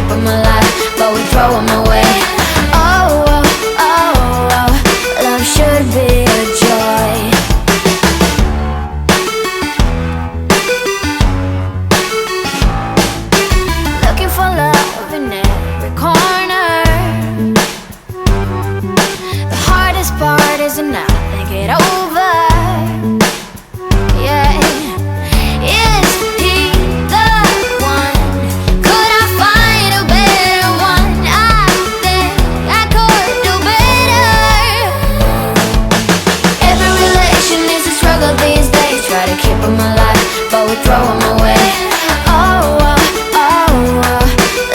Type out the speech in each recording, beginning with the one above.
keep them alive, but we throw them away. Oh, oh, oh, oh, love should be a joy. Looking for love in every corner. The hardest part is to not think it over. Yeah, is he the one? Could I find a better one? I think I could do better. Every relation is a struggle these days. Try to keep them alive, but we throw them away. Oh, oh, oh, oh,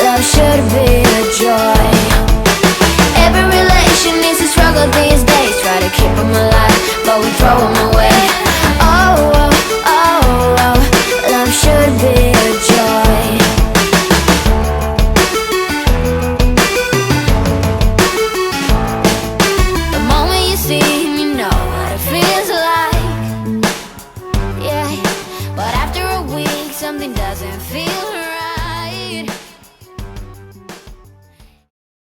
love should be a joy. Every relation is a struggle these days. Try to keep them alive, but we throw them away. Oh, oh, oh, oh, love should be a joy. The moment you see him, you know what it feels like. Yeah, but after a week, something doesn't feel right.